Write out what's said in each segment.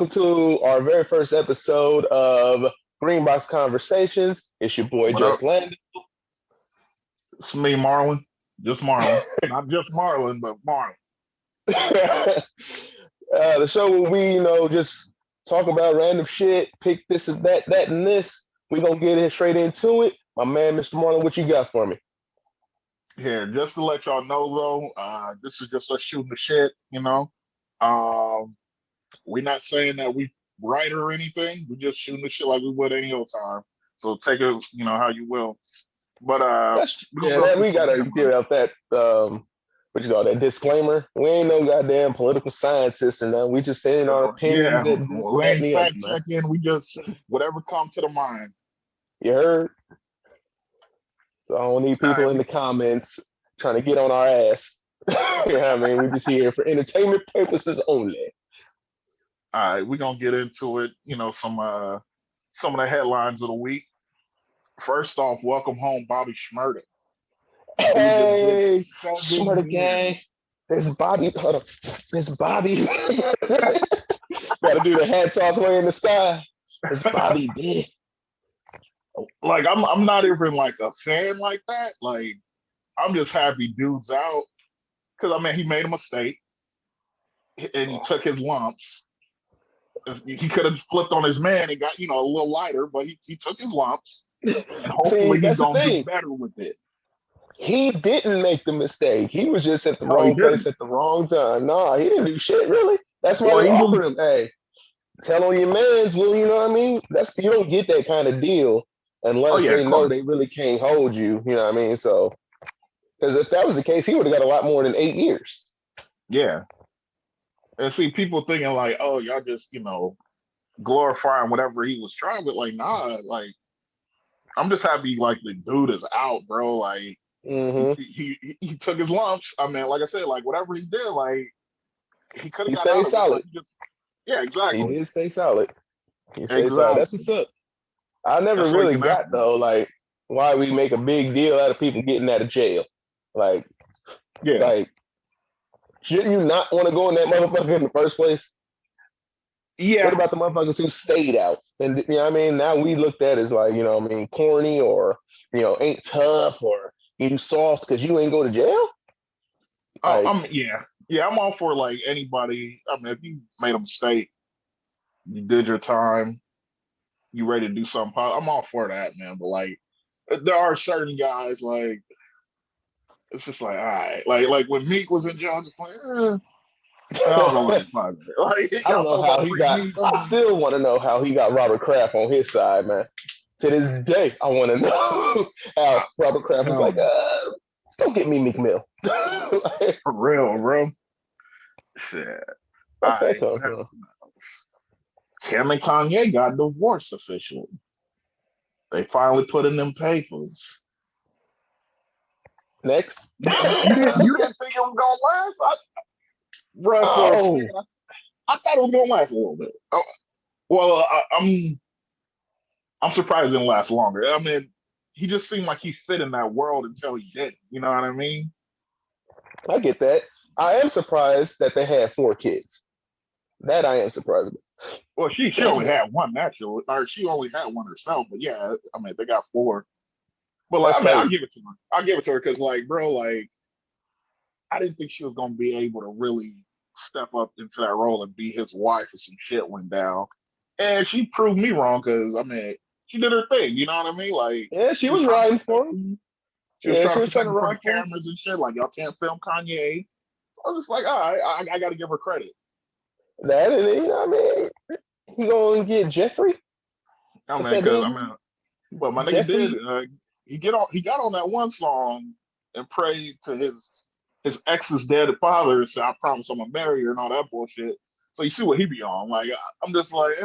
welcome to our very first episode of Greenbox Conversations. It's your boy What up? JSTLando. It's me, Marlon. Just Marlon. Not just Marlon, but Marlon. The show where we, just talk about random shit, pick this and that, that and this. We're gonna get in straight into it. My man, Mr. Marlon, what you got for me? Here, just to let y'all know though, this is just us shooting the shit, we're not saying that we right or anything. We're just shooting the shit like we would any old time. So take it, how you will. But we gotta get out that that disclaimer. We ain't no goddamn political scientists and we just saying our opinions and this, we that, and ain't the fact other, checking. We just whatever comes to the mind. You heard? So I don't need people in the comments trying to get on our ass. You know what I mean? We're just here for entertainment purposes only. All right, we're gonna get into it. Some of the headlines of the week. First off, welcome home, Bobby Shmurda. Hey, Shmurda gang. There's Bobby. Hold on. There's Bobby. Gotta do the hat toss way in the sky. It's Bobby big. Like I'm not even like a fan like that. Like I'm just happy dude's out because he made a mistake and he took his lumps. He could have flipped on his man and got a little lighter, but he took his lumps and hopefully he's gonna do better with it. He didn't make the mistake. He was just at the wrong place at the wrong time. Nah, he didn't do shit really. That's why they offered him. Hey, tell on your mans. Well, you know what I mean. You don't get that kind of deal unless they know they really can't hold you. You know what I mean. So, because if that was the case, he would have got a lot more than 8 years. Yeah. And see, people thinking like, oh, y'all just, glorifying whatever he was trying, but like, nah, like, I'm just happy like the dude is out, bro. Like, he took his lumps. I mean, like I said, like whatever he did, like he could have got out of solid. Yeah, exactly. He did stay solid. Solid. That's what's up. I never really got though, like why we make a big deal out of people getting out of jail. Like, shouldn't you not want to go in that motherfucker in the first place? Yeah. What about the motherfuckers who stayed out? And you know what I mean? Now we looked at as like, corny or, ain't tough or you soft because you ain't go to jail? I'm all for like anybody. I mean, if you made a mistake, you did your time, you ready to do something, I'm all for that, man. But like there are certain guys like it's just like, all right. Like when Meek was in jail, I'm just like, I don't know what the fuck. Like, I don't know how he got. I still want to know how he got Robert Kraft on his side, man. To this day, I want to know how Robert Kraft was like, "Don't get me Meek Mill." For real, bro. Shit. Kim and Kanye got divorced officially. They finally put in them papers. Next, you didn't think it was gonna last? I thought it was gonna last a little bit. I'm surprised it didn't last longer. I mean, he just seemed like he fit in that world until he didn't. You know what I mean? I get that. I am surprised that they had 4 kids. That I am surprised about. Well, she only had one actually, or she only had one herself. But yeah, I mean, they got 4. But like, I'll give it to her. I'll give it to her because, like, bro, like, I didn't think she was gonna be able to really step up into that role and be his wife if some shit went down. And she proved me wrong because I mean, she did her thing. You know what I mean? Like, yeah, she was riding for him. She was trying to protect him from the cameras and shit. Like, y'all can't film Kanye. So I was just like, all right, I got to give her credit. That is, you know what I mean? He gonna get Jeffrey. I mean, because well, my nigga did. He got on that one song and prayed to his ex's dead father and said, "I promise I'm gonna marry her" and all that bullshit. So you see what he be on. Like, I'm just like,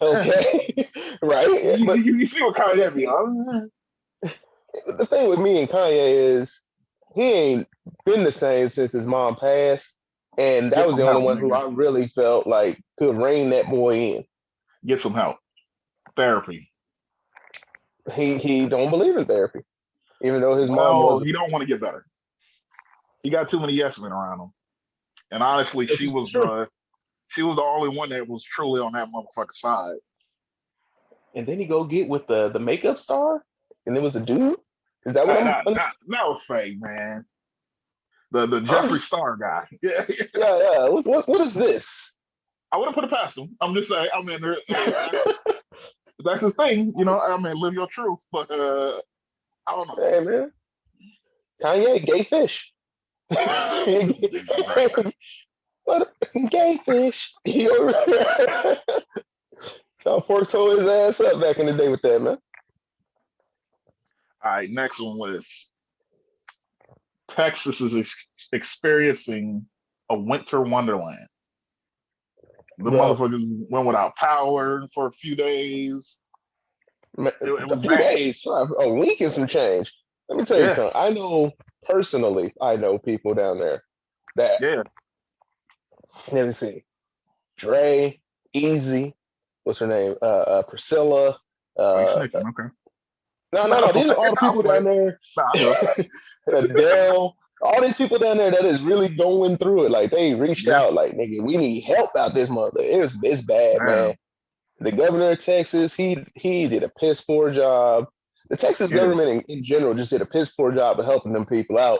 okay, right? You see what Kanye be on. The thing with me and Kanye is he ain't been the same since his mom passed, and that was the only one who I really felt like could rein that boy in. Get some help, therapy. He don't believe in therapy, even though his mom was. He don't want to get better. He got too many yes men around him, and honestly, she was She was the only one that was truly on that motherfucker side. And then he go get with the makeup star, and it was a dude. Is that what That was fake, man. The Jeffree Star guy. Yeah, yeah. What is this? I wouldn't put it past him. I'm just saying. I mean, that's his thing. You know, I mean, live your truth. But I don't know. Hey man, Kanye, gay fish. What gay fish? So Fork tore his ass up back in the day with that, man. All right, next one was Texas is experiencing a winter wonderland. The motherfuckers went without power for a few days. It was a few days, a week and some change. Let me tell you something. I know personally, people down there that. Let me see. Dre, Easy, what's her name? Priscilla. Okay. No. These are all the people down there. Adele. All these people down there that is really going through it. Like they reached out, like, nigga, we need help out this mother. It's bad, man. The governor of Texas, he did a piss poor job. The Texas government in general just did a piss poor job of helping them people out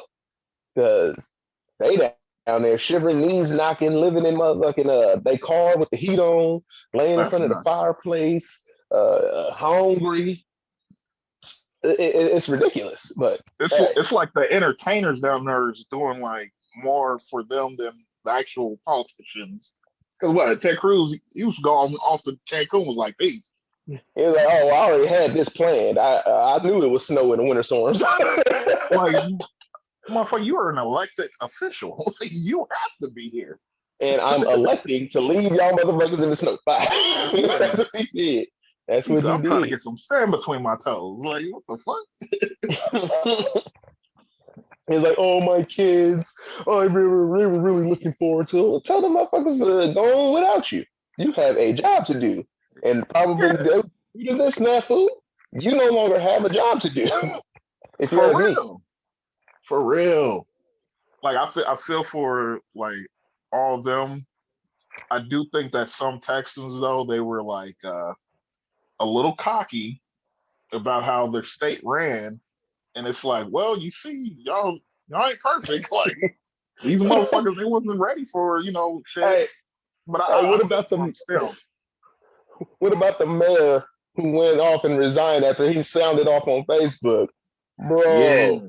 because they down there shivering, knees knocking, living in motherfucking they car with the heat on, laying in front of the fireplace, hungry. It's ridiculous, but it's like the entertainers down there is doing like more for them than the actual politicians. Because what Ted Cruz, he was going off to Cancun, was like, peace. He was like, oh, I already had this planned. I knew it was snow in the winter storms. Like, motherfucker, you are an elected official. You have to be here. And I'm electing to leave y'all motherfuckers in the snow. That's what he did. That's what he did. I'm trying to get some sand between my toes. Like, what the fuck? He's like, oh, my kids. Oh, I'm really looking forward to it. Tell them motherfuckers go on without you. You have a job to do. And probably due to this snafu, you no longer have a job to do. If you ask me. For real. Like, I feel for, like, all of them. I do think that some Texans, though, they were, like, a little cocky about how their state ran. And it's like, well, you see, y'all ain't perfect. Like, these motherfuckers, they wasn't ready for, shit. Hey, but what about the mayor who went off and resigned after he sounded off on Facebook? Bro. Yeah.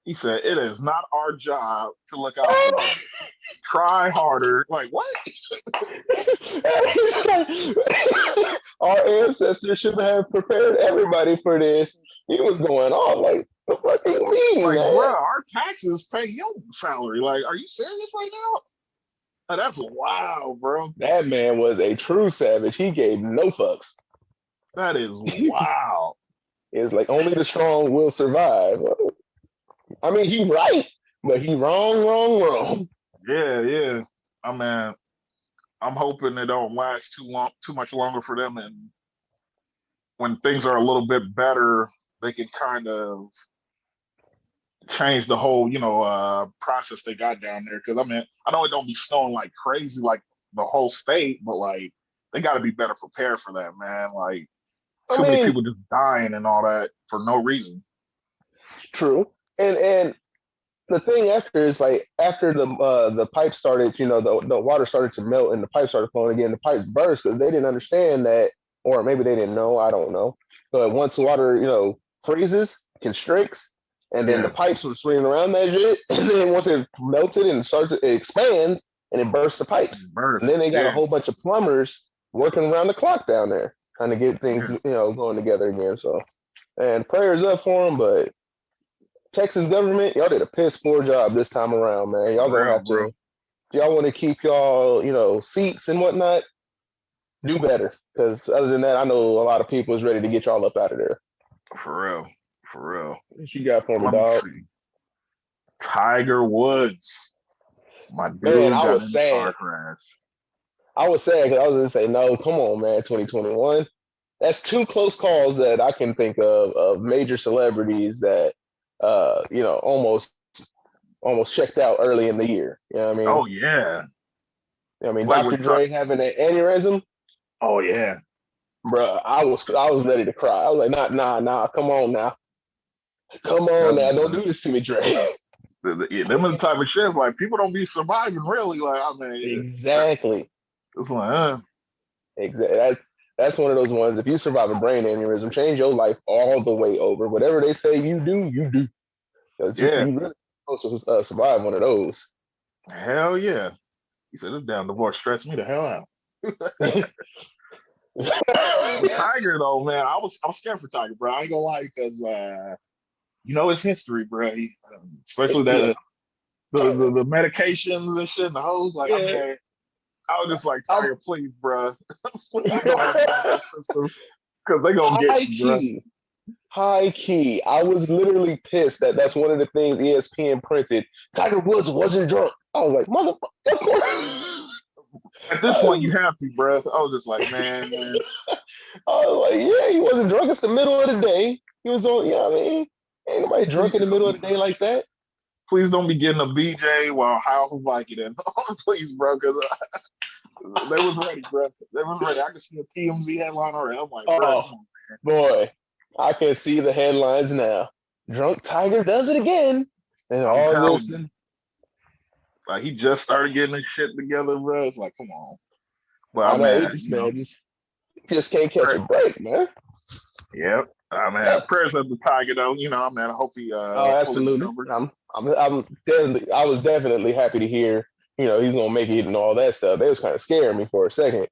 He said, it is not our job to look out for you. Try harder. Like, what? Our ancestors should have prepared everybody for this. He was going off like, what the fuck do you mean, like, man? Bro, our taxes pay your salary. Like, are you serious right now? Oh, that's wild, bro. That man was a true savage. He gave no fucks. That is wild. It's like only the strong will survive. I mean, he right, but he wrong. Yeah. I mean, I'm hoping it don't last too much longer for them, and when things are a little bit better, they can kind of change the whole, process they got down there. Because I mean, I know it don't be snowing like crazy, like the whole state, but like they got to be better prepared for that, man. Like too many people just dying and all that for no reason. True, and the thing after is like after the pipe started, the water started to melt and the pipe started flowing again. The pipes burst because they didn't understand that, or maybe they didn't know. I don't know. But once water, freezes, constricts, and then the pipes were swinging around that shit. And then once it melted and it expands and it bursts the pipes. And then they got a whole bunch of plumbers working around the clock down there trying to get things, going together again. So, and prayers up for them, but Texas government, y'all did a piss poor job this time around, man. Y'all gonna have to. Y'all want to keep y'all, seats and whatnot. Do better, because other than that, I know a lot of people is ready to get y'all up out of there. For real. What you got for me, dog? Tiger Woods, my dude. Man, I was sad. I was sad because I was gonna say, no, come on, man, 2021. That's two close calls that I can think of major celebrities that. Almost checked out early in the year. You know what I mean? Oh yeah. I mean, Like Dr. Dre having an aneurysm. Oh yeah, Bro, I was ready to cry. I was like, nah, come on now. Come on now, don't do this to me, Dre. them are the type of shit like people don't be surviving really. Like I mean, Exactly. it's like, Exactly. That's one of those ones. If you survive a brain aneurysm, change your life all the way over. Whatever they say you do, you do. Because you really supposed to survive one of those. Hell yeah. He said this damn divorce stressed me the hell out. Tiger though, man, I was scared for Tiger, bro. I ain't gonna lie because his history, bro. Especially Yeah. the medications and shit and the hoes. Like, I mean, I was just like, Tiger, please, bro, please don't have that system because they gonna get you, bro. High key. I was literally pissed that that's one of the things ESPN printed. Tiger Woods wasn't drunk. I was like, motherfucker. At this point, you have to, bro. I was just like, man. I was like, yeah, he wasn't drunk. It's the middle of the day. He was on, you know what I mean? Ain't nobody drunk in the middle of the day like that. Please don't be getting a BJ while Hal Vicodin. Please, bro, because they was ready, bro. They was ready. I could see a TMZ headline already. I'm like, bro, come on, man. Boy, I can see the headlines now. Drunk Tiger does it again. And all this. And... Like, he just started getting his shit together, bro. It's like, come on. But I know, man, just can't catch a break, man. Yep. I mean, prayers up the Tiger, though. I mean, I hope he. Oh, absolutely. I'm definitely. I was definitely happy to hear. He's gonna make it and all that stuff. They was kind of scaring me for a second.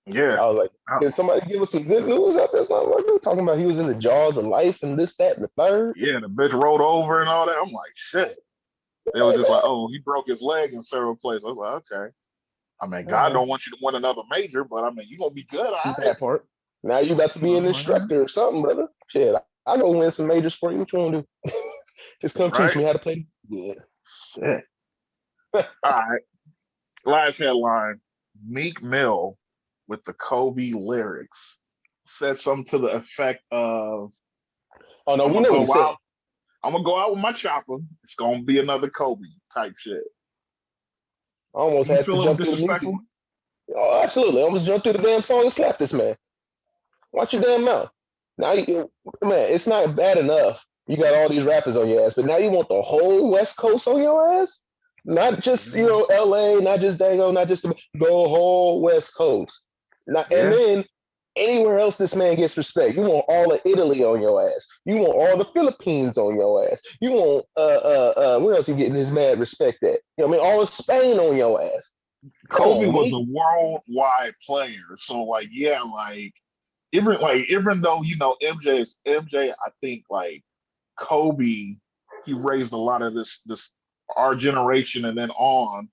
Yeah. I was like, can somebody give us some good news out there? Talking about he was in the jaws of life and this, that, and the third. Yeah, the bitch rolled over and all that. I'm like, shit. It was just like, oh, he broke his leg in several places. I was like, okay. I mean, God don't want you to win another major, but I mean, you're gonna be good. All right. That part. Now you about to be an instructor or something, brother. Shit, I go win some majors for you. What you want to do? Just come teach me how to play. Yeah. Shit. All right. Last headline: Meek Mill with the Kobe lyrics said something to the effect of, "Oh no, we know what he said. I'm gonna go out with my chopper. It's gonna be another Kobe type shit." I almost had to jump through the music. Oh, absolutely. I almost jumped through the damn song and slapped this man. Watch your damn mouth. Now, man, it's not bad enough. You got all these rappers on your ass, but now you want the whole West Coast on your ass? Not just, LA, not just Dago, not just the whole West Coast. And then anywhere else this man gets respect. You want all of Italy on your ass. You want all the Philippines on your ass. You want where else he getting his mad respect at? All of Spain on your ass. Kobe was a worldwide player. So even though MJ is MJ, I think like Kobe, he raised a lot of this our generation and then on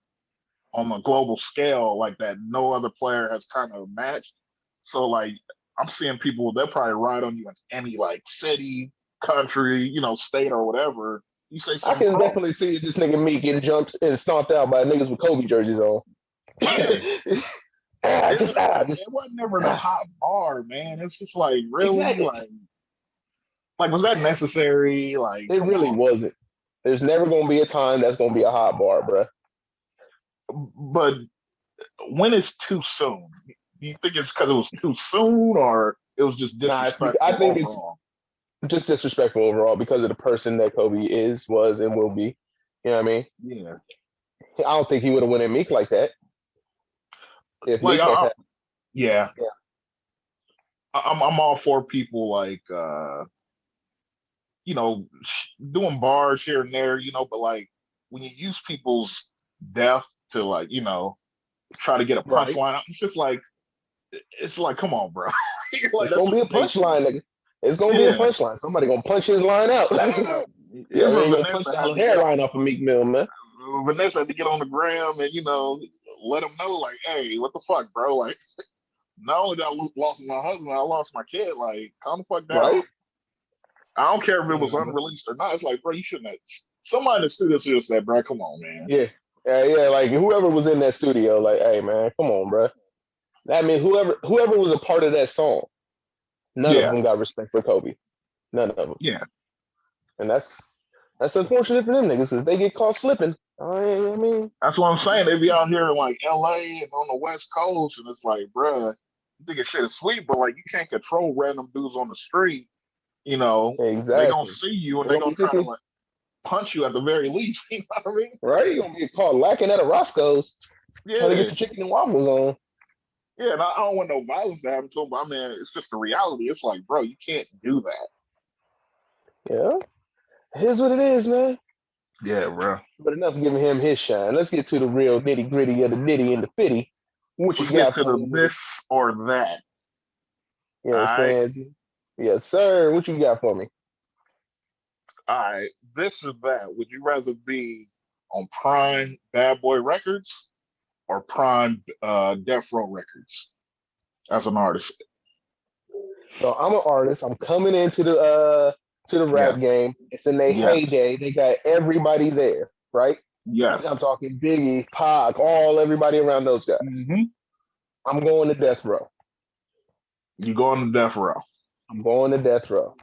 a global scale like that no other player has kind of matched. So like I'm seeing people, they'll probably ride on you in any like city, country, state or whatever. You say something. I can definitely see this nigga Meek getting jumped and stomped out by niggas with Kobe jerseys on. It wasn't never the hot bar, man. It's just like really like was that necessary? Like it really wasn't. There's never gonna be a time that's gonna be a hot bar, bro. But when it's too soon, do you think it's because it was too soon or it was just disrespectful? I think overall? It's just disrespectful overall because of the person that Kobe is, was, and will be. You know what I mean? Yeah. I don't think he would have went at Meek like that. If like, Meek yeah. I'm all for people like doing bars here and there, but like when you use people's death to like, try to get a punchline, it's like, come on, bro. Like, it's gonna be a punchline, nigga. It's gonna be a punchline. Somebody gonna punch his line out. Yeah, gonna punch the hairline off of Meek Mill, man. Vanessa had to get on the gram and let him know, like, hey, what the fuck, bro? Like, not only did I lost my husband, I lost my kid. Like, calm the fuck down. Right? I don't care if it was unreleased or not. It's like, bro, you shouldn't have. Somebody in the studio should have said, bro, come on, man. Yeah. Like whoever was in that studio, like, hey, man, come on, bro. I mean, whoever was a part of that song, none of them got respect for Kobe. None of them. Yeah. And that's unfortunate for them niggas because they get caught slipping. I mean, that's what I'm saying. They be out here in like LA and on the West Coast, and it's like, bruh, you think shit is sweet, but like you can't control random dudes on the street. You know, they gonna exactly. see you and They're they gonna gonna be try to thinking, like punch you at the very least. You know what I mean? right? You're gonna be caught lacking at a Roscoe's trying to get Yeah. your chicken and waffles on. Yeah, and I don't want no violence to happen to them, but I mean, it's just the reality. It's like, bro, you can't do that. Yeah, here's what it is, man. Yeah, bro. But enough of giving him his shine. Let's get to the real nitty gritty of the nitty and the fitty. What you Let's get got to for the me with it? this or that. You All right. understand? Yes, sir. What you got for me? All right. This or that. Would you rather be on Prime Bad Boy Records or Prime Death Row Records as an artist? So I'm an artist. I'm coming into the Yeah. rap game. It's in their Yes. heyday. They got everybody there, right? Yes. I'm talking Biggie, Pac, everybody around those guys. Mm-hmm. I'm going to death row. You go on the Death Row. I'm going to death row. I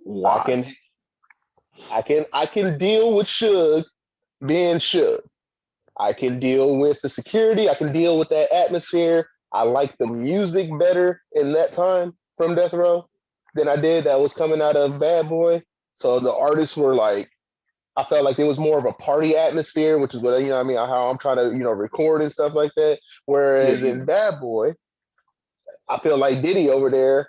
Why? can I can deal with Suge being Suge. I can deal with the security. I can deal with that atmosphere. I like the music better in that time from Death Row than I did that was coming out of Bad Boy. So the artists were like, I felt like it was more of a party atmosphere, which is what I mean, how I'm trying to record and stuff like that. Whereas Yeah. in Bad Boy, I feel like Diddy over there,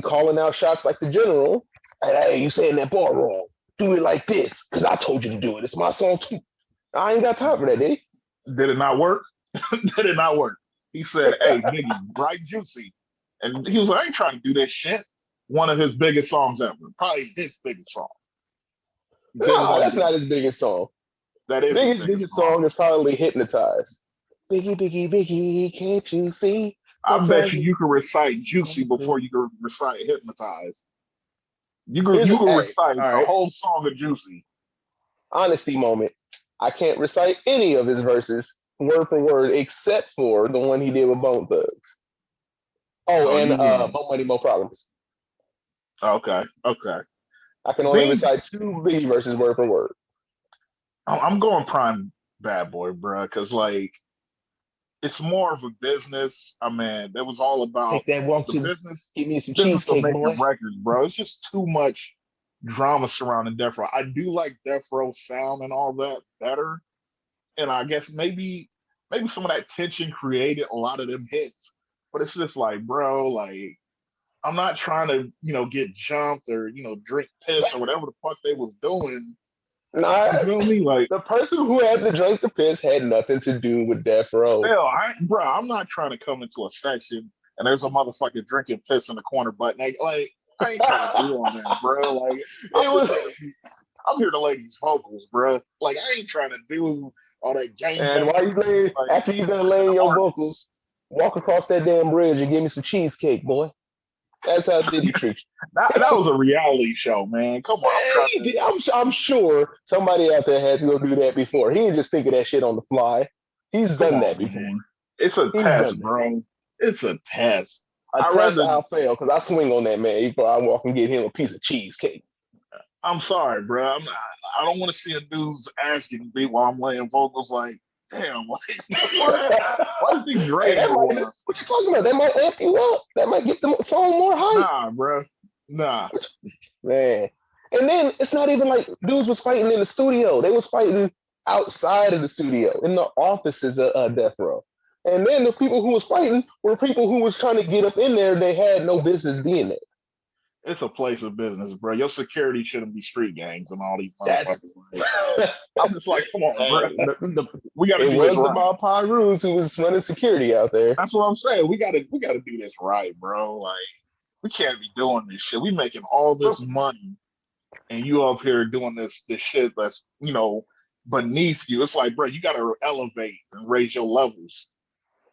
calling out shots like the general. Hey, you saying that bar wrong. Do it like this, because I told you to do it. It's my song too. I ain't got time for that, Diddy. Did it not work? Did it not work? He said, "Hey, Biggie, write Juicy," and he was like, "I ain't trying to do that shit." One of his biggest songs ever, probably his biggest song. Didn't No, want to that's do not it. his biggest song. That is his biggest Biggest song. song is probably Hypnotized. Biggie, Biggie, Biggie, can't you see? I bet Sometimes you you you can recite Juicy can't before see. you can recite Hypnotized. You can Here's you a, can hey, recite all the right, whole song of Juicy. honesty moment. I can't recite any of his verses word for word except for the one he did with Bone Thugs. Oh, Oh, and you win. More Money, More Problems. Okay, okay. I can only Being, recite two Biggie verses word for word. I'm going prime bad boy, bro, because like it's more of a business. I mean, it was all about Take that walk the to business, give me some business of cheesecake, making boy. records, bro. It's just too much drama surrounding Death Row. I do like Death Row sound and all that better, and I guess maybe some of that tension created a lot of them hits. But it's just like, bro, like I'm not trying to, get jumped or drink piss or whatever the fuck they was doing. Nah, You feel me? Like, the person who had to drink the piss had nothing to do with Death Row. still, bro, I'm not trying to come into a section and there's a motherfucker drinking piss in the corner, but like I ain't trying to do all that, bro. Like, It was, I'm here to lay these vocals, bro. Like, I ain't trying to do all that game and bang. while you lay, Like, after you done as laying an your vocals, artist. walk across that damn bridge and give me some cheesecake, boy. That's how did he treat That was a reality show, man. Come on, I'm trying to. you. I'm sure somebody out there had to go do that before. He didn't just think of that shit on the fly. He's Come done that on, before. man. It's a He's test, done that. bro. It's a test. A I test rather. I'll fail because I swing on that man before I walk and get him a piece of cheesecake. I'm sorry, bro. I don't want to see a dude's ass getting beat while I'm laying vocals. Like, damn, like what? Why you think Hey, Dre that ain't might, want us? what you talking about? That might amp you up. That might get the song more hype. Nah, bro. Nah. Man. And then it's not even like dudes was fighting in the studio. They was fighting outside of the studio, in the offices of Death Row. And then the people who was fighting were people who was trying to get up in there. They had no business being there. It's a place of business, bro. Your security shouldn't be street gangs and all these That's motherfuckers. Like, I'm just like, come on, bro. hey, We got to it do this was the right. Bob Pyroos who was running security out there. That's what I'm saying. We gotta do this right, bro. Like, we can't be doing this shit. We making all this money and you up here doing this shit that's beneath you. It's like, bro, you got to elevate and raise your levels.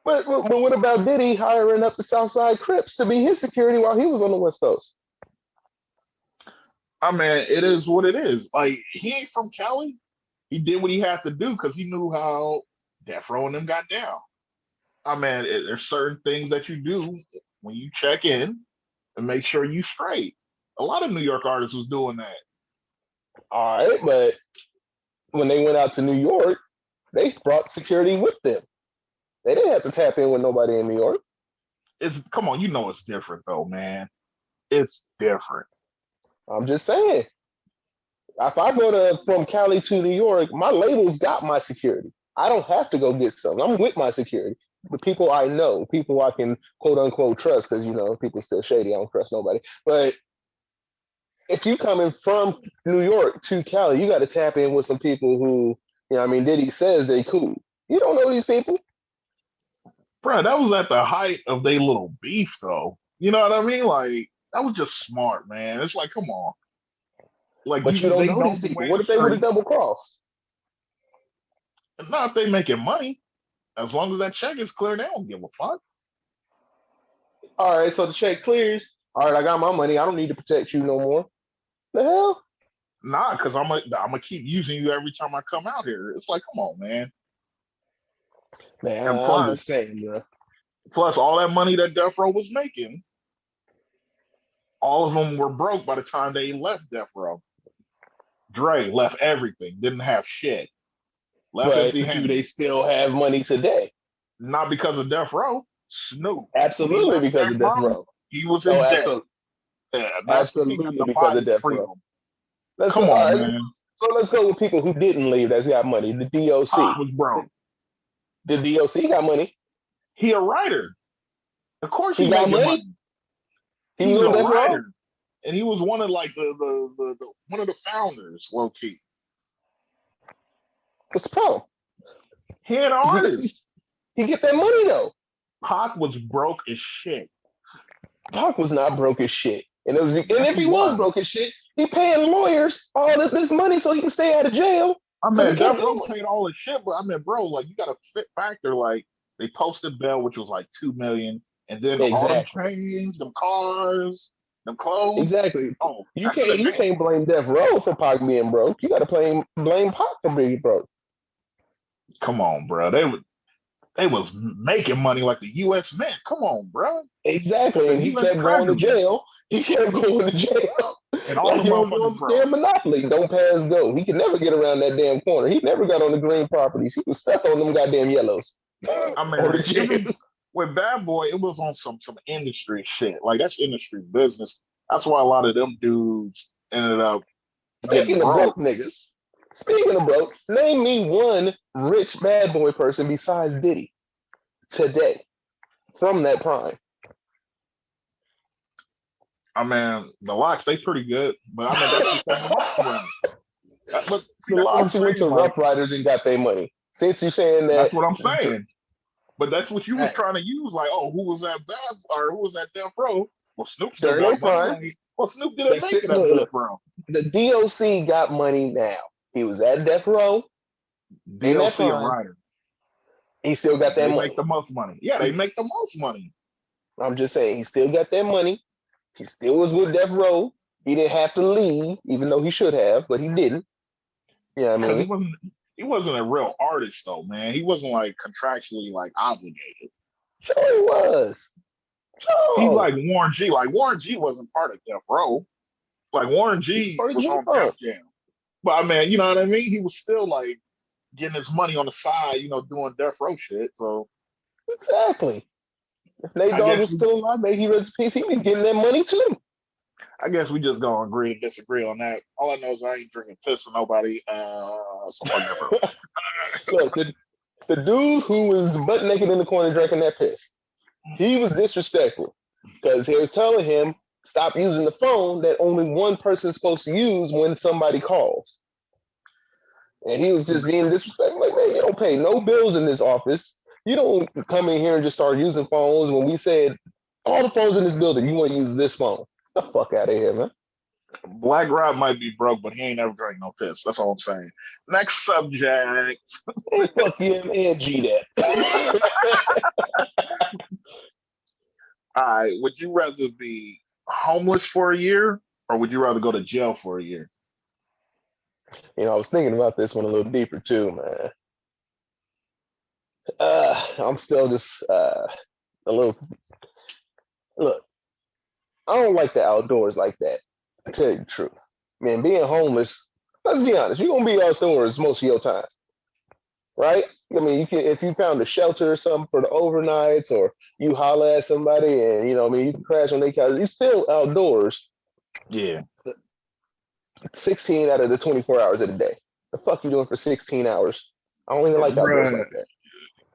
But what about Diddy hiring up the Southside Crips to be his security while he was on the West Coast? I mean, it is what it is. Like, he ain't from Cali. He did what he had to do because he knew how Death Row and them got down. I mean, there's certain things that you do when you check in and make sure you straight. A lot of New York artists was doing that. All right, but when they went out to New York, they brought security with them. They didn't have to tap in with nobody in New York. Come on, it's different though, man. It's different. I'm just saying. If I go from Cali to New York, my labels got my security. I don't have to go get some. I'm with my security. The people I know, people I can quote unquote trust, because people still shady. I don't trust nobody. But if you coming from New York to Cali, you got to tap in with some people who, Diddy says they cool. You don't know these people. Bro, that was at the height of their little beef, though. You know what I mean? Like, that was just smart, man. It's like, come on. Like, but you don't they know know these the people. way What the if they would have streets. double crossed? Not if they making money. As long as that check is clear, they don't give a fuck. All right, so the check clears. All right, I got my money. I don't need to protect you no more. The hell? Nah, because I'm gonna keep using you every time I come out here. It's like, come on, man. Man, And I'm just saying, plus all that money that Death Row was making, all of them were broke by the time they left Death Row. Dre left everything, didn't have shit, left But empty do they handed. still have money today? Not because of Death Row. Snoop, when he Absolutely left because Death of Death Row, Row. he was Oh, in debt. absolutely, Yeah, that's the thing. absolutely The because of body Death Row. freedom. Let's Come all on, right, man. so let's go with people who didn't leave that's got money. The DOC. Pac was broke. The DOC got money. He a writer. Of course He he got making money. money. He He's was a on Death Row. writer. And he was one of like the one of the founders, low key. What's the problem? He an artist. He get that money though. Pac was broke as shit. Pac was not broke as shit. And Yes, if he he was was. broke as shit, he paying lawyers all this money so he can stay out of jail. I Because he mean, can't Death Row do it. paid all his shit, but I mean, bro, like you got to fit factor. Like they posted bail, which was like 2 million, and then all them Exactly. chains, them cars, them clothes. Exactly. Oh, You that's an can't advance. blame Death Row for Pac being broke. You got to blame Pac for being broke. Come on, bro. They was making money like the U.S. Mint. Come on, bro. Exactly. The And he U.S. kept going to Treasury jail. He kept going to jail and all like the he was motherfuckers on broke. damn Monopoly. Don't pass go. He could never get around that damn corner. He never got on the green properties. He was stuck on them goddamn yellows. I On the mean, jail. even with Bad Boy, it was on some industry shit. Like that's industry business. That's why a lot of them dudes ended up getting Speaking of broke. broke niggas, speaking of broke, name me one rich bad boy person besides Diddy today from that prime. I mean, the locks they pretty good, but I mean that's because the locks went. But see, The that's what I'm locks went saying. to Like Rough Riders and got their money. Since you're saying that, that's what I'm saying. But that's what you was hey, trying to use. Like, oh, who was that bad or who was that Death Row? Well, Snoop still during their got money. prime, Like, well, Snoop didn't that's make it. it at Death Look, Row. the DOC got money now. He was at Death Row in that DLC a prime. writer. He still got that They make money. the most money. Yeah, they make the most money. I'm just saying, he still got that money. He still was with Death Row. He didn't have to leave, even though he should have, but he didn't. You know what I Because mean? he wasn't a real artist though, man. He wasn't like contractually like obligated. Sure he was. He's Sure. like Warren G. Like Warren G wasn't part of Death Row. Like Warren G Where did was you on from? Def Jam. But I mean, you know what I mean? He was still like getting his money on the side, doing Death Row shit. So Exactly. If Nate I Dogg guess was we still alive, maybe he rest in peace. He was getting that money too. I guess we just gonna agree to disagree on that. All I know is I ain't drinking piss for nobody. So fuck that, bro. Look, the dude who was butt naked in the corner drinking that piss, he was disrespectful because he was telling him stop using the phone that only one person's supposed to use when somebody calls. And he was just being disrespectful. Like, man, you don't pay no bills in this office. You don't come in here and just start using phones when we said all the phones in this building, you want to use this phone. Get the fuck out of here, man. Black Rob might be broke, but he ain't never drank no piss. That's all I'm saying. Next subject. Hey, fuck you and G that. All right. Would you rather be homeless for a year or would you rather go to jail for a year? I was thinking about this one a little deeper too, man. I'm still just a little. Look, I don't like the outdoors like that. To tell you the truth, man, being homeless. let's be honest. You're gonna be outdoors most of your time, right? I mean, you can if you found a shelter or something for the overnights, or you holler at somebody, and I mean, you can crash on their couch. You're still outdoors. Yeah. 16 out of the 24 hours of the day. The fuck you doing for 16 hours? I don't even like outdoors Bruh, like that.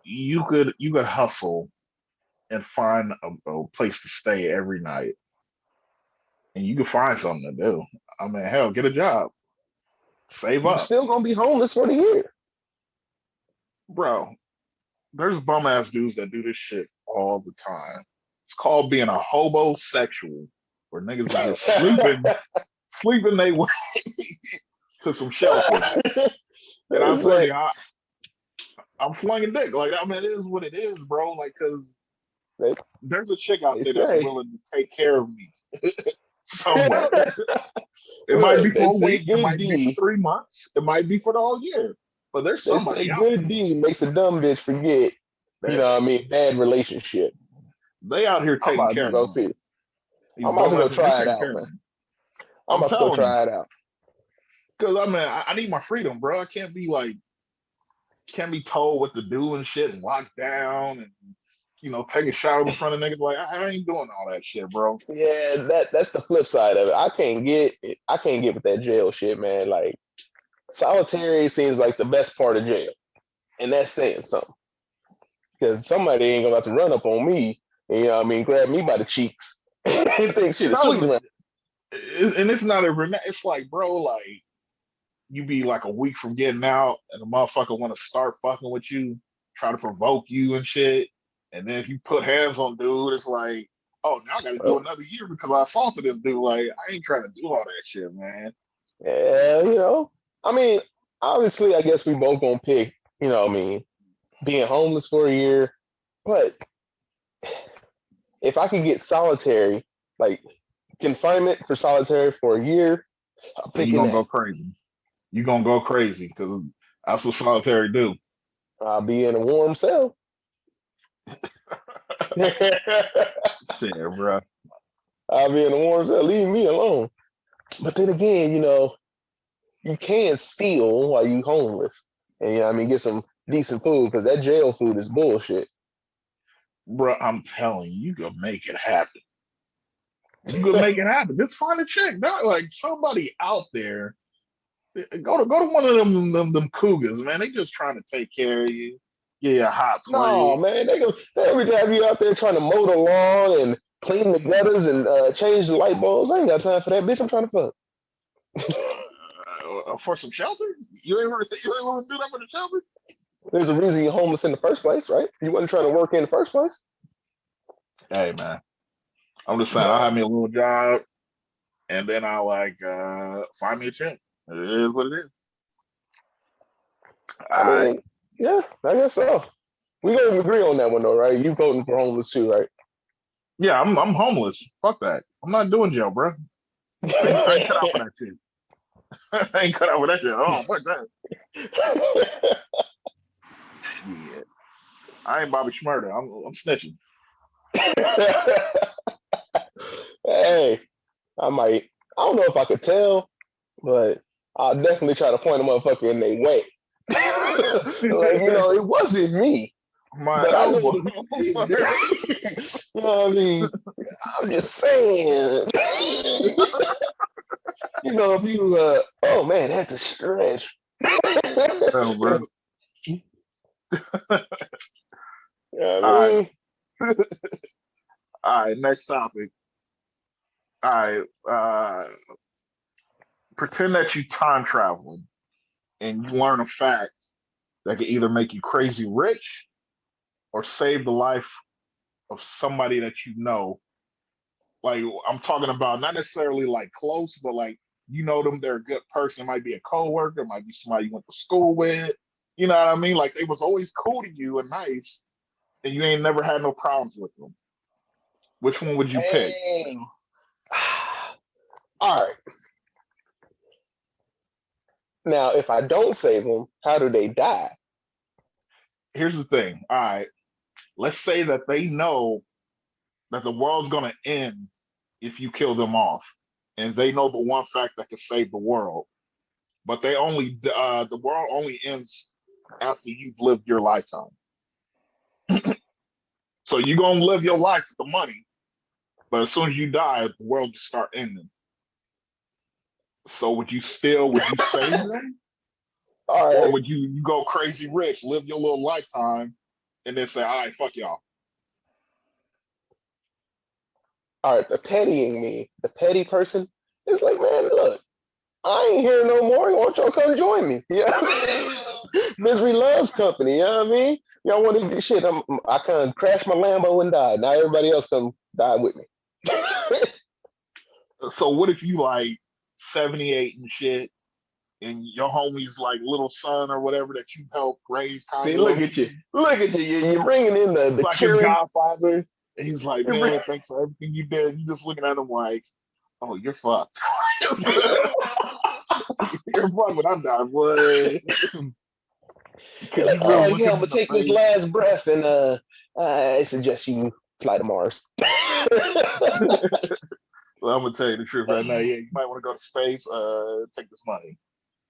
you could hustle and find a place to stay every night, and you can find something to do. I mean, hell, get a job, save You up, still gonna be homeless for the year. bro. There's bum ass dudes that do this shit all the time. It's called being a hobosexual, where niggas are just sleeping they way to some shelter. And I It's tell like you, I'm flinging dick. Like, I mean, it is what it is, bro. Like, cause they, there's a chick out they there that's say. willing to take care of me somewhere. It might be Look, they for a say week, it good might be for D. 3 months, it might be for the whole year. But there's They say somebody out good D makes a dumb bitch forget. there. What I mean, bad relationship. They out here I'm taking about to care of go me. see. These I'm about bum to go asses, they try it taking out, care of man. me. I'm I'm about to go telling you. try it out. Because I mean, I need my freedom, bro. I can't be told what to do and shit and locked down and take a shower in front of niggas. Like, I ain't doing all that shit, bro. Yeah, that's the flip side of it. I can't get with that jail shit, man. Like solitary seems like the best part of jail, and that's saying something. Because somebody ain't gonna have to run up on me and grab me by the cheeks and think shit is sweet No, around. and it's not even that. It's like, bro, like you be like a week from getting out, and the motherfucker want to start fucking with you, try to provoke you and shit. And then if you put hands on dude, it's like, oh, now I got to do Well, another year because I assaulted this dude. Like, I ain't trying to do all that shit, man. yeah, I mean, obviously, I guess we both gonna pick, being homeless for a year. But if I could get solitary, like confinement for solitary for a year, I'm And you picking gonna that. go crazy. You gonna go crazy because that's what solitary do. I'll be in a warm cell. Shit, bro. I'll be in a warm cell. Leave me alone. But then again, you can steal while you homeless, and get some decent food because that jail food is bullshit. Bro, I'm telling you, you can make it happen. You can make it happen. Just find a chick. Not like somebody out there. Go to one of them cougars, man. They just trying to take care of you. Give you a hot No, plate. man, they every have you out there trying to mow the lawn and clean the gutters and change the light bulbs. I ain't got time for that, bitch. I'm trying to fuck. For some shelter? You ain't want to do that for the shelter? There's a reason you're homeless in the first place, right? You wasn't trying to work in the first place. Hey man, I'm just saying I'll have me a little job and then I'll find me a chick. It is what it is. I All right. mean, yeah, I guess so. We gonna agree on that one though, right? You voting for homeless too, right? Yeah, I'm homeless. Fuck that. I'm not doing jail, bro. I ain't cut out for that shit. I ain't cut out for that shit. Oh, fuck that. Shit. I ain't Bobby Schmurder. I'm snitching. Hey, I might. I don't know if I could tell, but I'll definitely try to point a motherfucker in their way. Like, it wasn't me, My but I know elbow. the you know what I mean? I'm just saying. If you oh man, that's a stretch. Oh, bro. I All right. mean, All right. Next topic. All right. Pretend that you time traveling and you learn a fact that could either make you crazy rich or save the life of somebody that you know. Like I'm talking about not necessarily like close, but like them, they're a good person. Might be a coworker, might be somebody you went to school with. You know what I mean? Like they was always cool to you and nice, and you ain't never had no problems with them. Which one would you pick? dang. All right. Now, if I don't save them, how do they die? Here's the thing. All right, let's say that they know that the world's gonna end if you kill them off, and they know the one fact that can save the world. but they only the world only ends after you've lived your lifetime. So you're gonna live your life with the money, but as soon as you die, the world just start ending. So would you save them? All Or right. would you go crazy rich, live your little lifetime, and then say, all right, fuck y'all. All right, the pettying me, the petty person, is like, man, look, I ain't here no more. Why don't y'all come join me? You know what I mean? Misery loves company. You know what I mean? Y'all want to do shit? I can crash my Lambo and die. Now everybody else come die with me. So what if you like 78 and shit, and your homie's like little son or whatever that you helped raise kind See, of look at you. Look at you. You're bringing in the like his cheering. godfather, and he's like, man, thanks for everything you did. You just looking at him like, oh, you're fucked. You're fucked when I'm done, boy. You're Because like, you oh really look yeah, him I'm gonna in the take this face. last breath, and I suggest you fly to Mars. Well, I'm gonna tell you the truth right now. Yeah, you might want to go to space. Take this money.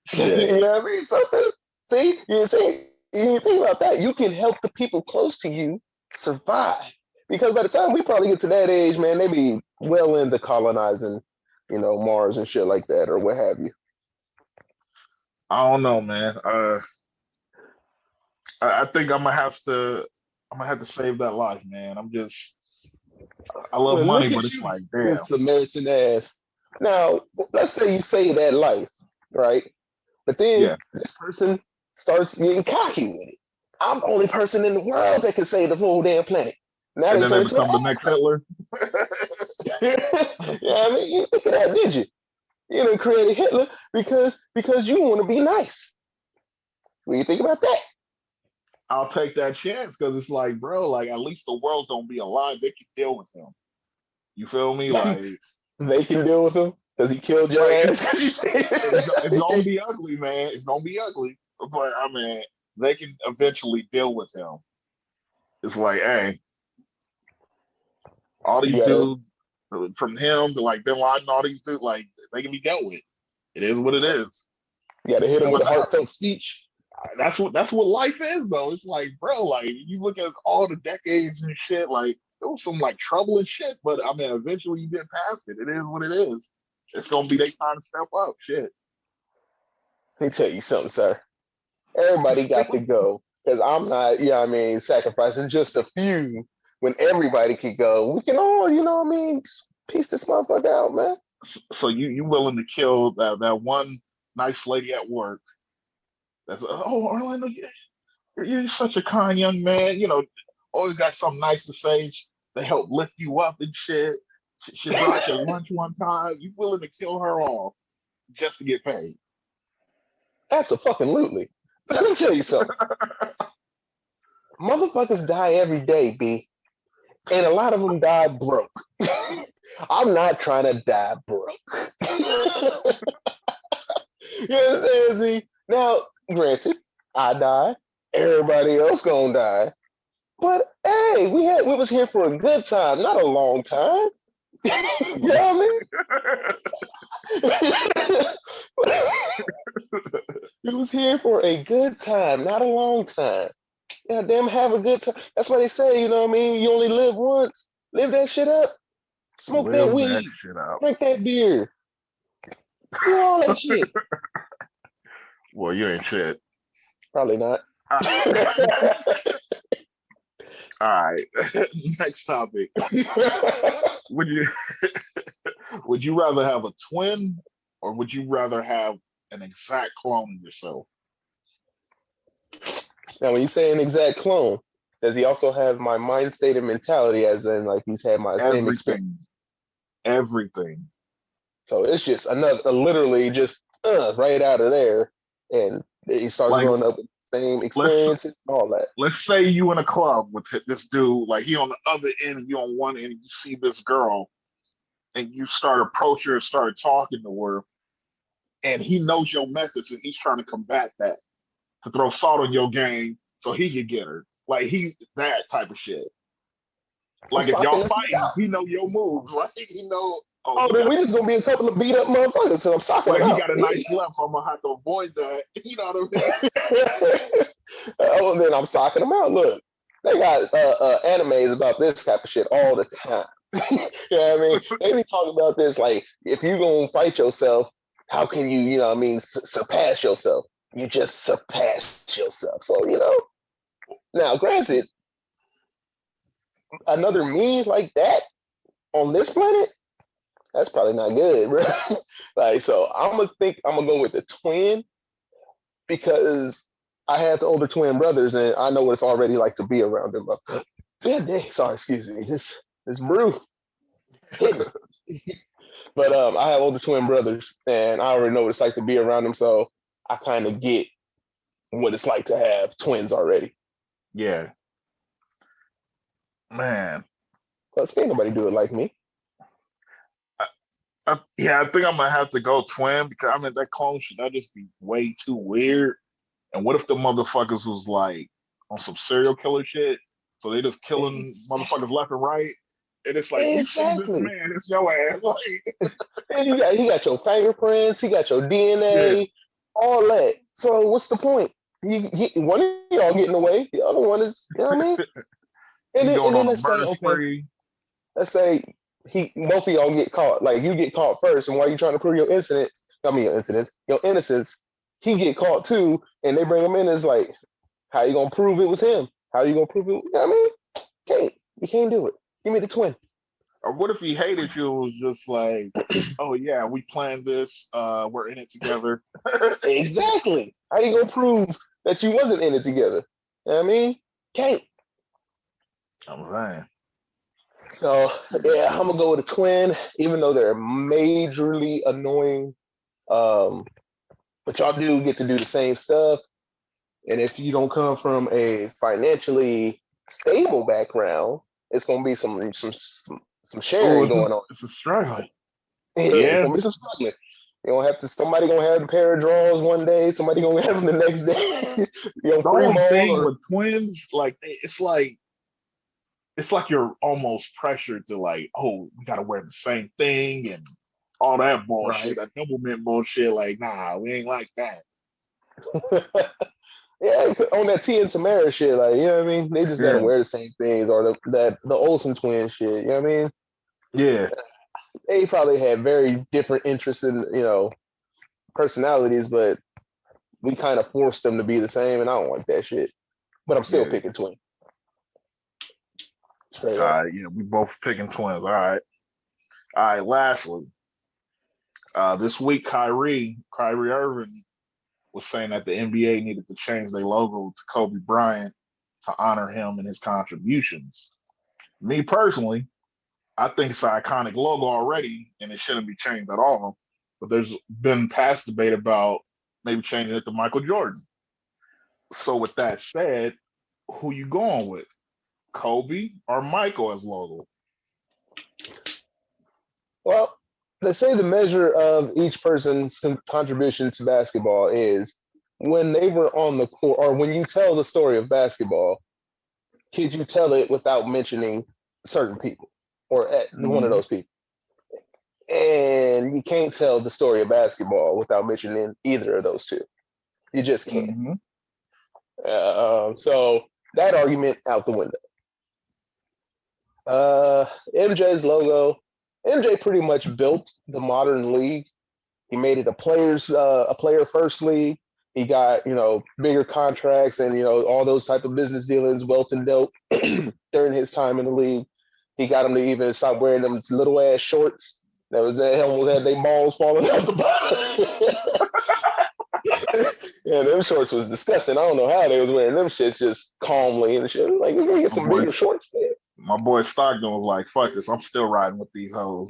Shit. You know what I mean? Something. See, you think about that. You can help the people close to you survive, because by the time we probably get to that age, man, they be well into colonizing, Mars and shit like that, or what have you. I don't know, man. I think I'm gonna have to save that life, man. I love Well, money, look but at it's you, like, you damn. Samaritan ass. Now, let's say you save that life, right? But then Yeah. this person starts getting cocky with it. I'm the only person in the world that can save the whole damn planet. Now And they then they turn into an become the next asshole. Hitler. Yeah, I mean, you think of that, did you? You know, created Hitler because you want to be nice. What do you think about that? I'll take that chance because it's like, bro, like at least the world's gonna be alive. They can deal with him. You feel me? They can deal with him because he killed your Like ass. Because you said it's gonna be ugly, man. It's gonna be ugly. But I mean, they can eventually deal with him. It's like, hey, all you these gotta dudes from him to like Bin Laden, all these dudes, like they can be dealt with. It is what it is. you gotta hit him And with with a heartfelt speech. that's what life is though. It's like, bro, like you look at all the decades and shit, like there was some like trouble and shit, but I mean eventually you get past it. It is what it is. It's gonna be their time to step up. Shit. Let me tell you something, sir. Everybody got to go because I'm not, sacrificing just a few when everybody could go. We can all, just piece this motherfucker out, man. So you willing to kill that one nice lady at work that's oh Orlando, you're such a kind young man, always got something nice to say. They help lift you up and shit. She brought you lunch one time. You willing to kill her off just to get paid? Absolutely. Let me tell you something. Motherfuckers die every day, B. And a lot of them die broke. I'm not trying to die broke. You understand, Z? Now, granted, I die. Everybody else gonna die. But hey, we was here for a good time, not a long time. You know what I mean? We was here for a good time, not a long time. Yeah, damn, have a good time. That's why they say, you know what I mean? You only live once. Live that shit up. Smoke that Live that weed. shit out. Drink that beer. Do all that shit. Well, you ain't shit. Probably not. All right. Next topic. Would you would you rather have a twin or would you rather have an exact clone of yourself? Now, when you say an exact clone, does he also have my mind state and mentality, as in, like, he's had my same experience? Everything. Everything. So it's just another, literally just right out of there. And he starts Like growing up with the same let's experiences, all that. let's say you in a club with this dude, like he on the other end, you on one end, and you see this girl, and you start approaching her, start talking to her, and he knows your methods, and he's trying to combat that to throw salt on your game so he can get her. Like he's that type of shit. I'm Like if y'all socking this nigga fighting, out. he know your moves. Like he know, Oh, then we just gonna be a couple of beat up motherfuckers, so I'm socking like them he out. got a nice left, so I'm gonna have to avoid that. You know what I mean? Oh, then I'm socking them out. Look, they got animes about this type of shit all the time. You know what I mean? They be talking about this like, if you gonna fight yourself, how can you, you know what I mean, surpass yourself? You just surpass yourself. So, you know, now granted, another me like that on this planet, that's probably not good, bro. Like, so I'm gonna go with the twin because I have the older twin brothers and I know what it's already like to be around them. Damn, sorry, excuse me. This brew hit me. But I have older twin brothers and I already know what it's like to be around them, so I kind of get what it's like to have twins already. Yeah. Man. Because can't nobody do it like me. I think I'm gonna have to go twin because I mean that clone should that just be way too weird. And what if the motherfuckers was like on some serial killer shit? So they just killing motherfuckers left and right. And it's like you see this man, it's your ass. Like and he got your fingerprints, he got your DNA, all that. So what's the point? One of y'all getting away, the other one is, you know what I mean? And then let's say, okay, let's say both of y'all get caught. Like you get caught first, and while you're trying to prove your innocence, he get caught too, and they bring him in as like, how you gonna prove it was him? How you gonna prove it? You know what I mean? You can't do it. Give me the twin. Or what if he hated you? It was just like, oh yeah, we planned this. We're in it together. Exactly. How you gonna prove that you wasn't in it together? You know what I mean? Can't. I'm saying. So yeah, I'm gonna go with a twin, even though they're majorly annoying. But y'all do get to do the same stuff. And if you don't come from a financially stable background, it's gonna be some sharing going on. It's a struggle. Yeah, it's gonna be some struggling. You gonna have to. Somebody gonna have a pair of drawers one day. Somebody gonna have them the next day. The only thing with twins, like it's like you're almost pressured to like, oh, we gotta wear the same thing and all that bullshit, that nobleman bullshit. Like, nah, we ain't like that. Yeah, on that T and Tamara shit, like, you know what I mean? They just gotta wear the same things, or the Olsen twin shit, you know what I mean? Yeah. They probably had very different interests in, you know, personalities, but we kind of forced them to be the same, and I don't like that shit. But I'm still picking twin. Straight up. We both picking twins. All right. Lastly, this week Kyrie Irving was saying that the NBA needed to change their logo to Kobe Bryant to honor him and his contributions. Me personally, I think it's an iconic logo already, and it shouldn't be changed at all. But there's been past debate about maybe changing it to Michael Jordan. So with that said, who you going with? Kobe or Michael as logo? Well, they say the measure of each person's contribution to basketball is when they were on the court, or when you tell the story of basketball, could you tell it without mentioning certain people or one of those people? And you can't tell the story of basketball without mentioning either of those two. You just can't. So that argument out the window. MJ's logo. MJ pretty much built the modern league. He made it a player first league. He got, you know, bigger contracts and, you know, all those type of business dealings, wealth and dope during his time in the league. He got him to even stop wearing them little ass shorts. That almost had their balls falling out the bottom. Yeah, them shorts was disgusting. I don't know how they was wearing them shits just calmly and shit. Like, we're gonna get some bigger shorts, man. My boy Stockton was like, fuck this, I'm still riding with these hoes.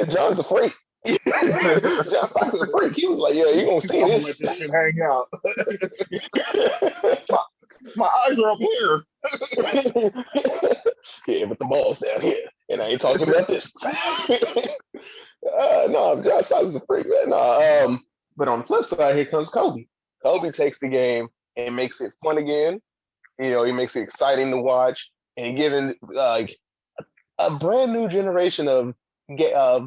John's a freak. John Stockton's a freak. He was like, yeah, you're gonna see this. Let this shit hang out. my eyes are up here. Yeah, but the ball's down here. And I ain't talking about this. No, John Stockton's a freak, man. No, but on the flip side, here comes Kobe. Kobe takes the game and makes it fun again. You know, he makes it exciting to watch and giving like a brand new generation of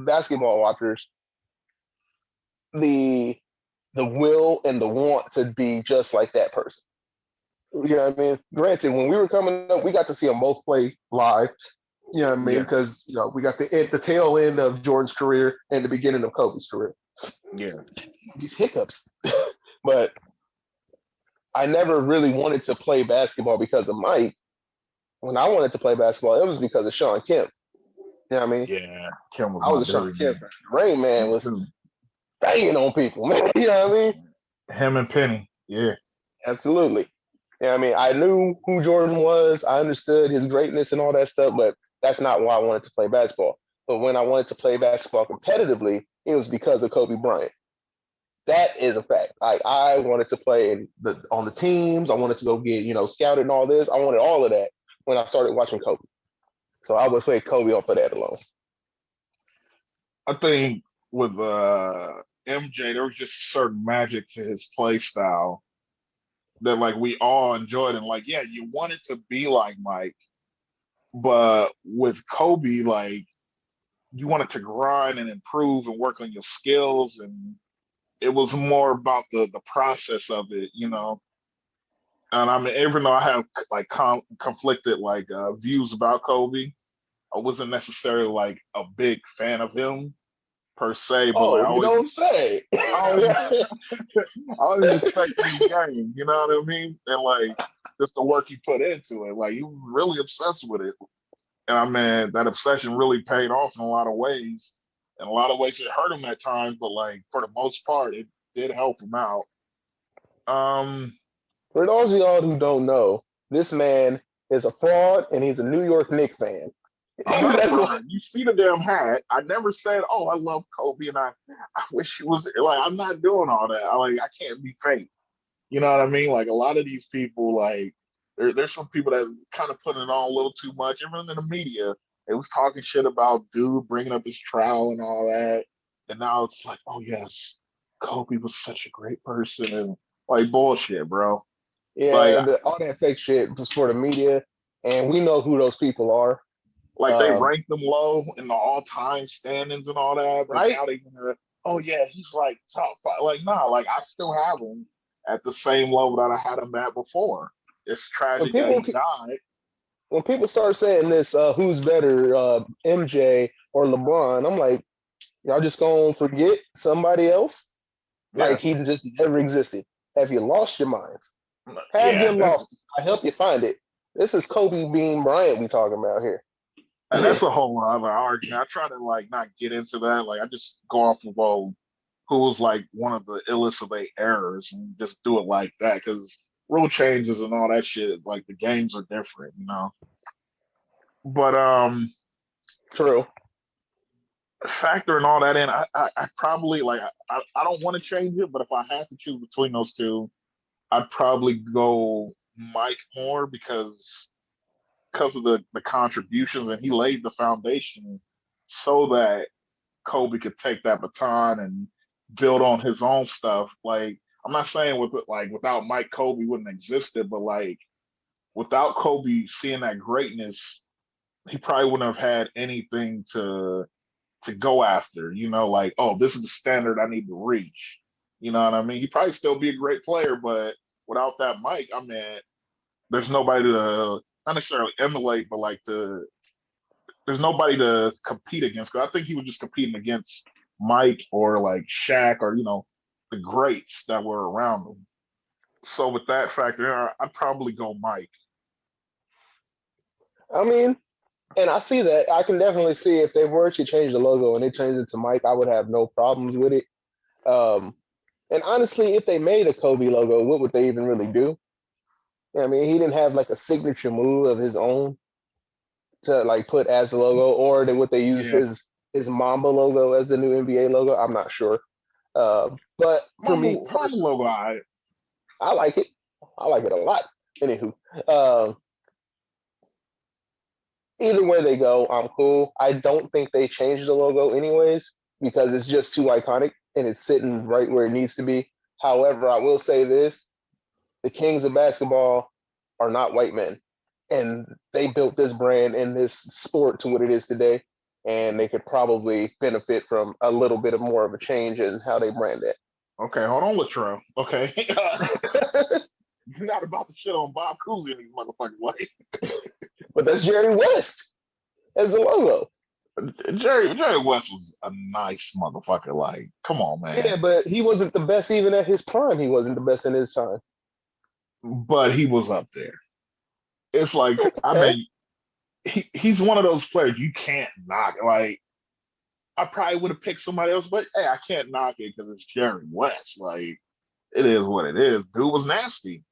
basketball watchers the will and the want to be just like that person. You know what I mean? Granted, when we were coming up, we got to see them both play live. You know what I mean? Because we got the tail end of Jordan's career and the beginning of Kobe's career. Yeah. These hiccups. But I never really wanted to play basketball because of Mike. When I wanted to play basketball, it was because of Sean Kemp. You know what I mean? Yeah. Kim was I was a Sean Kemp fan. Rain Man was banging on people, man. You know what I mean? Him and Penny. Yeah. Absolutely. Yeah, I mean, I knew who Jordan was. I understood his greatness and all that stuff, but that's not why I wanted to play basketball. But when I wanted to play basketball competitively, it was because of Kobe Bryant. That is a fact. I wanted to play on the teams. I wanted to go get, scouted and all this. I wanted all of that when I started watching Kobe. So I would play Kobe off of that alone. I think with MJ, there was just certain magic to his play style that like we all enjoyed, and like, yeah, you wanted to be like Mike, but with Kobe, like you wanted to grind and improve and work on your skills, and it was more about the process of it, And I mean, even though I have like conflicted like views about Kobe, I wasn't necessarily like a big fan of him per se, but like Oh, you don't say. I always respected his game, you know what I mean? And like just the work he put into it. Like he was really obsessed with it. And I mean that obsession really paid off in a lot of ways. In a lot of ways it hurt him at times, but like for the most part it did help him out. For those of y'all who don't know, this man is a fraud and he's a New York Knicks fan. I'm not a fraud. You see the damn hat. I never said, "Oh, I love Kobe," and I wish he was like. I'm not doing all that. I can't be fake. You know what I mean? Like a lot of these people, like there's some people that kind of put it on a little too much. Even in the media, it was talking shit about dude bringing up his trial and all that, and now it's like, oh yes, Kobe was such a great person, and like bullshit, bro. Like Yeah, all that fake shit was for the media, and we know who those people are. Like they ranked them low in the all-time standings and all that, but right? now they gonna, oh yeah, he's like top five. Like nah, like I still have him at the same level that I had him at before. It's tragic that he died. When people start saying this, who's better, MJ or LeBron? I'm like, y'all just gonna forget somebody else? Yeah. Like he just never existed. Have you lost your minds? Have Yeah, you lost it? I help you find it. This is Kobe Bean Bryant we talking about here. And that's a whole other argument. I try to like not get into that. Like I just go off of who was like one of the illest of their errors and just do it like that because rule changes and all that shit. Like the games are different, But true. Factoring all that in, I probably like I don't want to change it, but if I had to choose between those two, I'd probably go Mike more because of the contributions, and he laid the foundation so that Kobe could take that baton and build on his own stuff. Like I'm not saying without Mike, Kobe wouldn't existed, but like without Kobe seeing that greatness, he probably wouldn't have had anything to go after. Like oh, this is the standard I need to reach. You know what I mean? He'd probably still be a great player, but without that Mike, I mean, there's nobody to not necessarily emulate, but like there's nobody to compete against. Cause I think he was just competing against Mike or like Shaq or the greats that were around him. So with that factor, I'd probably go Mike. I mean, and I see that. I can definitely see if they were to change the logo and they changed it to Mike, I would have no problems with it. And honestly, if they made a Kobe logo, what would they even really do? I mean, he didn't have like a signature move of his own to like put as the logo, or would they use his Mamba logo as the new NBA logo? I'm not sure. But for me, Mamba logo, I like it. I like it a lot. Anywho, either way they go, I'm cool. I don't think they changed the logo anyways because it's just too iconic and it's sitting right where it needs to be. However, I will say this: the kings of basketball are not white men, and they built this brand and this sport to what it is today. And they could probably benefit from a little bit of more of a change in how they brand it. Okay, hold on, Latrell. Okay. You're not about to shit on Bob Cousy in these motherfucking ways. But that's Jerry West as the logo. Jerry West was a nice motherfucker. Like, come on, man. Yeah, but he wasn't the best even at his prime. He wasn't the best in his time. But he was up there. It's like, I mean, he's one of those players you can't knock. Like, I probably would have picked somebody else, but hey, I can't knock it because it's Jerry West. Like, it is what it is. Dude was nasty.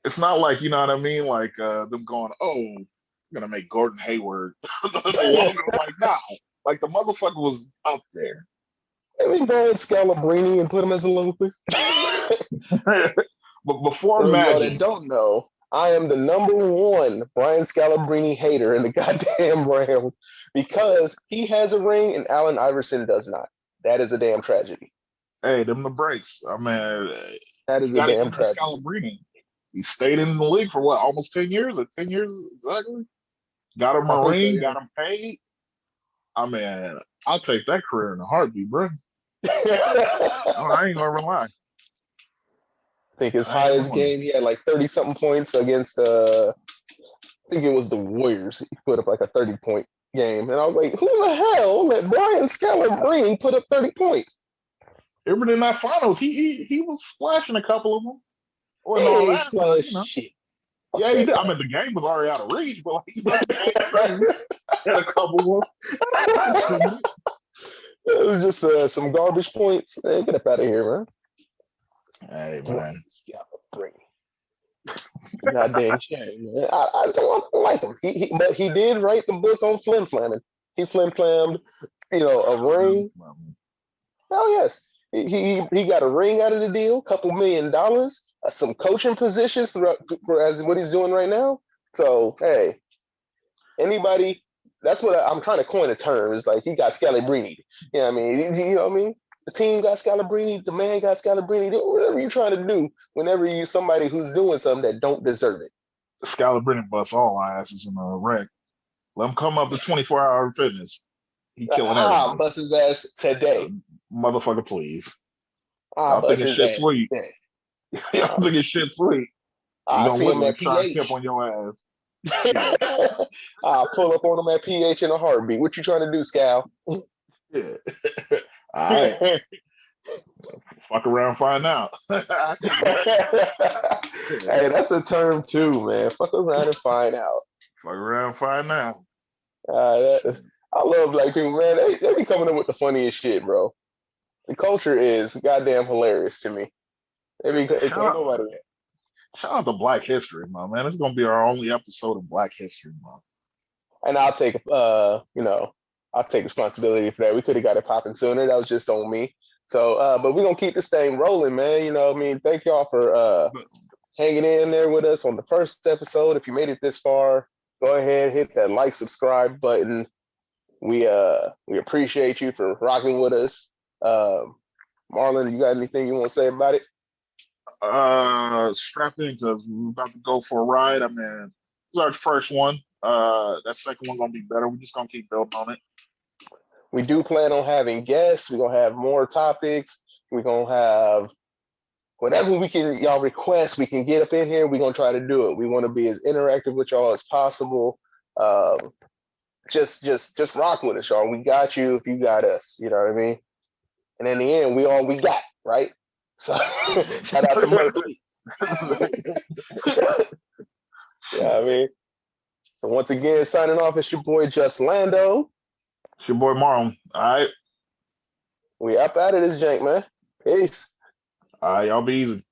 It's not like, you know what I mean? Like them going, oh, I'm gonna make Gordon Hayward the logo. Like, nah. Like the motherfucker was up there. I mean, Brian Scalabrine and put him as a logo, please. But before those Magic, of y'all that don't know, I am the #1 Brian Scalabrine hater in the goddamn Rams because he has a ring and Allen Iverson does not. That is a damn tragedy. hey, them the breaks. I mean, that is a damn tragedy. Scalabrine. He stayed in the league for what, almost 10 years or 10 years exactly? Got him a ring, so, yeah. Got him paid. I mean, I'll take that career in a heartbeat, bro. I ain't gonna lie. I think his highest game, he had like 30-something points against, I think it was the Warriors. He put up like a 30-point game. And I was like, who the hell let Brian Scalabrine put up 30 points? Even in that finals, he was splashing a couple of them. Well, no, he splashed shit. Yeah, he did. I mean, the game was already out of reach, but like, he had a couple of them. It was just some garbage points. Hey, get up out of here, man. Hey, man. Goddamn shame, man. I don't like him. But he did write the book on flim flamming. He flim flammed, a ring. Oh yes, he got a ring out of the deal, $2 million, some coaching positions as what he's doing right now. So hey, anybody. That's what I'm trying to coin a term. It's like he got Scalabrine. You know what I mean? You know what I mean? The team got Scalabrine. The man got Scalabrine. Whatever you're trying to do, whenever you somebody who's doing something that don't deserve it. Scalabrine busts all our asses in a wreck. Let him come up to 24-hour fitness. He killing everybody. Bust his ass today. Motherfucker, please. I'm thinking shit sweet. I'm thinking shit sweet. You gonna look like trying to tip on your ass. I'll pull up on him at PH in a heartbeat. What you trying to do, Scal? Yeah. All right. Fuck around, find out. Hey, that's a term too, man. Fuck around and find out. Fuck around, find out. I love black people, man. They be coming up with the funniest shit, bro. The culture is goddamn hilarious to me. Shout out to Black History Month, man. It's gonna be our only episode of Black History Month. And I'll take I'll take responsibility for that. We could have got it popping sooner. That was just on me. So but we're gonna keep this thing rolling, man. I mean, thank y'all for hanging in there with us on the first episode. If you made it this far, go ahead, hit that like, subscribe button. We appreciate you for rocking with us. Marlon, you got anything you want to say about it? Strap in because we're about to go for a ride. I mean, it's our first one. That second one's gonna be better. We're just gonna keep building on it. We do plan on having guests. We're gonna have more topics. We're gonna have whatever y'all request, we can get up in here. We're gonna try to do it. We want to be as interactive with y'all as possible. Just rock with us, y'all. We got you if you got us. You know what I mean? And in the end, we all we got, right? So shout out to Murphy. Yeah, I mean. So once again, signing off, it's your boy JSTLando. It's your boy Marlon. All right. We up out of this jank, man. Peace. All right, y'all be easy.